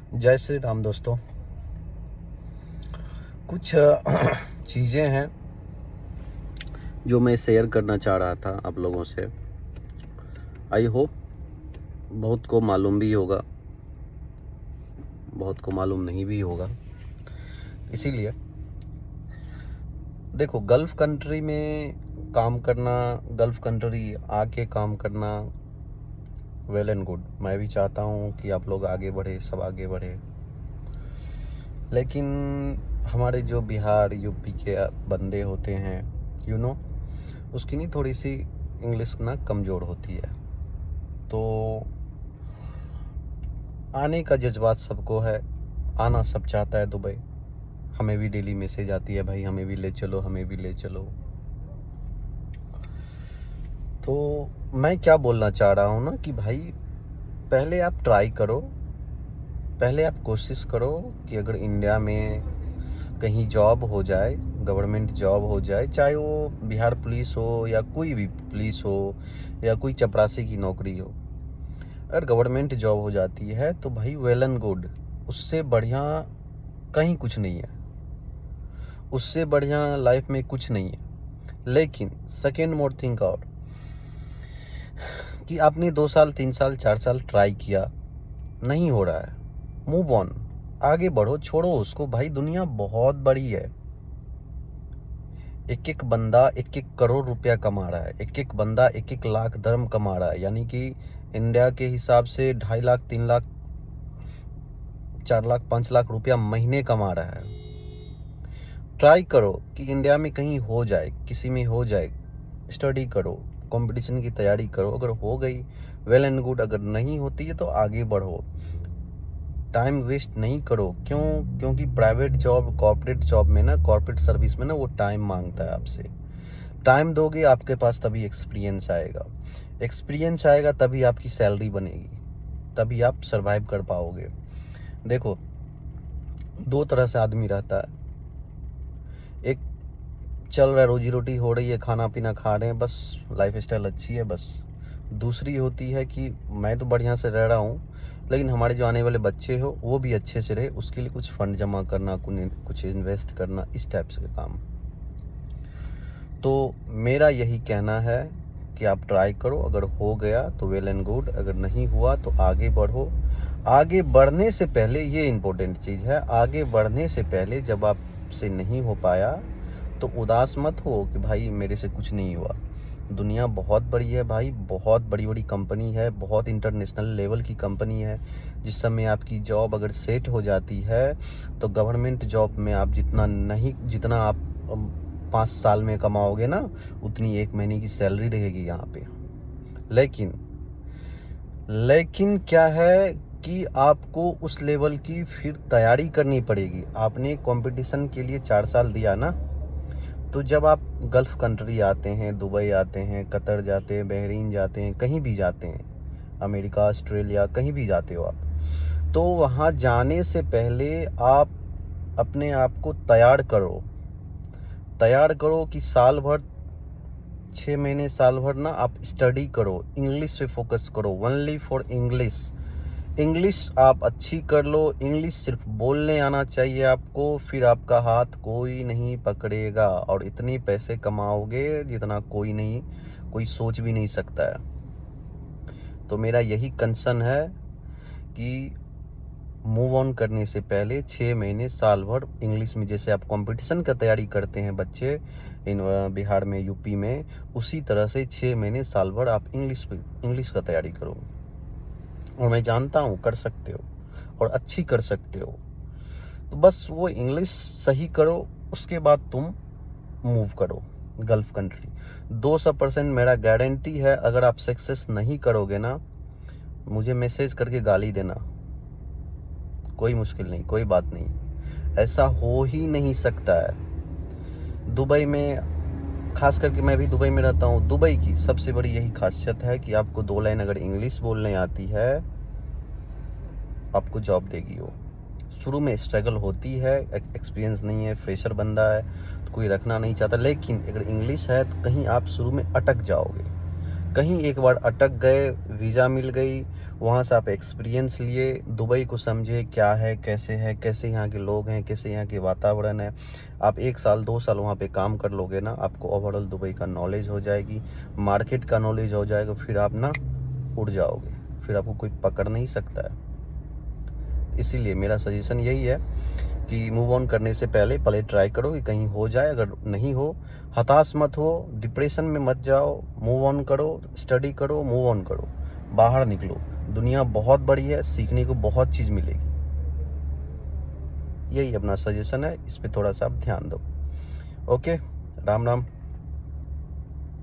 जय श्री राम दोस्तों। कुछ चीज़ें हैं जो मैं शेयर करना चाह रहा था आप लोगों से। आई होप बहुत को मालूम भी होगा, बहुत को मालूम नहीं भी होगा। इसीलिए देखो, गल्फ़ कंट्री में काम करना, गल्फ़ कंट्री आके काम करना वेल एंड गुड। मैं भी चाहता हूँ कि आप लोग आगे बढ़े, सब आगे बढ़े। लेकिन हमारे जो बिहार यूपी के बंदे होते हैं, उसकी नहीं थोड़ी सी इंग्लिश ना कमज़ोर होती है। तो आने का जज्बात सबको है, आना सब चाहता है दुबई। हमें भी डेली मैसेज आती है, भाई हमें भी ले चलो, हमें भी ले चलो। तो मैं क्या बोलना चाह रहा हूँ ना कि भाई पहले आप ट्राई करो, पहले आप कोशिश करो कि अगर इंडिया में कहीं जॉब हो जाए, गवर्नमेंट जॉब हो जाए, चाहे वो बिहार पुलिस हो या कोई भी पुलिस हो या कोई चपरासी की नौकरी हो। अगर गवर्नमेंट जॉब हो जाती है तो भाई वेल एंड गुड, उससे बढ़िया कहीं कुछ नहीं है, उससे बढ़िया लाइफ में कुछ नहीं है। लेकिन सेकेंड मोर थिंक और कि आपने 2 साल 3 साल 4 साल ट्राई किया, नहीं हो रहा है, मूव ऑन, आगे बढ़ो, छोड़ो उसको। भाई दुनिया बहुत बड़ी है, एक एक बंदा 1-1 करोड़ रुपया कमा रहा है, एक एक बंदा 1-1 लाख दरम कमा रहा है, यानी कि इंडिया के हिसाब से 2.5 लाख 3 लाख 4 लाख 5 लाख रुपया महीने कमा रहा है। ट्राई करो कि इंडिया में कहीं हो जाए, किसी में हो जाए, स्टडी करो, कंपटीशन की तैयारी करो। अगर हो गई वेल एंड गुड, अगर नहीं होती है तो आगे बढ़ो, टाइम वेस्ट नहीं करो। क्योंकि प्राइवेट जॉब, कॉर्पोरेट जॉब में ना, कॉर्पोरेट सर्विस में ना, वो टाइम मांगता है आपसे। टाइम दोगे आपके पास तभी एक्सपीरियंस आएगा, एक्सपीरियंस आएगा तभी आपकी सैलरी बनेगी, तभी आप सरवाइव कर पाओगे। देखो, 2 तरह से आदमी रहता है, एक चल रहा है, रोजी रोटी हो रही है, खाना पीना खा रहे हैं, बस लाइफ स्टाइल अच्छी है बस। दूसरी होती है कि मैं तो बढ़िया से रह रहा हूँ, लेकिन हमारे जो आने वाले बच्चे हो वो भी अच्छे से रहे, उसके लिए कुछ फंड जमा करना, कुछ इन्वेस्ट करना, इस टाइप से काम। तो मेरा यही कहना है कि आप ट्राई करो, अगर हो गया तो वेल एंड गुड, अगर नहीं हुआ तो आगे बढ़ो। आगे बढ़ने से पहले, ये इम्पोर्टेंट चीज़ है, आगे बढ़ने से पहले जब आपसे नहीं हो पाया तो उदास मत हो कि भाई मेरे से कुछ नहीं हुआ। दुनिया बहुत बड़ी है भाई, बहुत बड़ी बड़ी कंपनी है, बहुत इंटरनेशनल लेवल की कंपनी है। जिस समय आपकी जॉब अगर सेट हो जाती है तो गवर्नमेंट जॉब में आप जितना आप 5 साल में कमाओगे ना, उतनी 1 महीने की सैलरी रहेगी यहाँ पे। लेकिन क्या है कि आपको उस लेवल की फिर तैयारी करनी पड़ेगी। आपने कंपटीशन के लिए 4 साल दिया ना, तो जब आप गल्फ़ कंट्री आते हैं, दुबई आते हैं, कतर जाते हैं, बहरीन जाते हैं, कहीं भी जाते हैं, अमेरिका, ऑस्ट्रेलिया, कहीं भी जाते हो आप, तो वहाँ जाने से पहले आप अपने आप को तैयार करो कि साल भर, 6 महीने, साल भर ना आप स्टडी करो, इंग्लिश पे फोकस करो, ओनली फॉर इंग्लिश। इंग्लिश आप अच्छी कर लो, इंग्लिश सिर्फ बोलने आना चाहिए आपको, फिर आपका हाथ कोई नहीं पकड़ेगा और इतने पैसे कमाओगे जितना कोई सोच भी नहीं सकता है। तो मेरा यही कंसर्न है कि मूव ऑन करने से पहले 6 महीने, साल भर इंग्लिश में, जैसे आप कंपटीशन का तैयारी करते हैं बच्चे इन बिहार में, यूपी में, उसी तरह से 6 महीने, साल भर आप इंग्लिश का तैयारी करो। और मैं जानता हूँ कर सकते हो और अच्छी कर सकते हो। तो बस वो इंग्लिश सही करो, उसके बाद तुम मूव करो गल्फ़ कंट्री। 200% मेरा गारंटी है, अगर आप सक्सेस नहीं करोगे ना, मुझे मैसेज करके गाली देना, कोई मुश्किल नहीं, कोई बात नहीं, ऐसा हो ही नहीं सकता है। दुबई में, खास करके मैं भी दुबई में रहता हूँ, दुबई की सबसे बड़ी यही खासियत है कि आपको 2 लाइन अगर इंग्लिश बोलने आती है, आपको जॉब देगी वो। शुरू में स्ट्रगल होती है, एक्सपीरियंस नहीं है, फ्रेशर बंदा है तो कोई रखना नहीं चाहता, लेकिन अगर इंग्लिश है तो कहीं आप शुरू में अटक जाओगे, कहीं एक बार अटक गए, वीज़ा मिल गई, वहाँ से आप एक्सपीरियंस लिए, दुबई को समझे क्या है, कैसे यहाँ के लोग हैं, कैसे यहाँ के वातावरण है। आप 1 साल 2 साल वहाँ पे काम कर लोगे ना, आपको ओवरऑल दुबई का नॉलेज हो जाएगी, मार्केट का नॉलेज हो जाएगा, फिर आप ना उड़ जाओगे, फिर आपको कोई पकड़ नहीं सकता है। इसीलिए मेरा सजेशन यही है कि मूव ऑन करने से पहले ट्राई करो कि कहीं हो जाए। अगर नहीं हो, हताश मत हो, डिप्रेशन में मत जाओ, मूव ऑन करो, स्टडी करो, मूव ऑन करो, बाहर निकलो। दुनिया बहुत बड़ी है, सीखने को बहुत चीज़ मिलेगी। यही अपना सजेशन है, इस पे थोड़ा सा आप ध्यान दो। ओके, राम राम।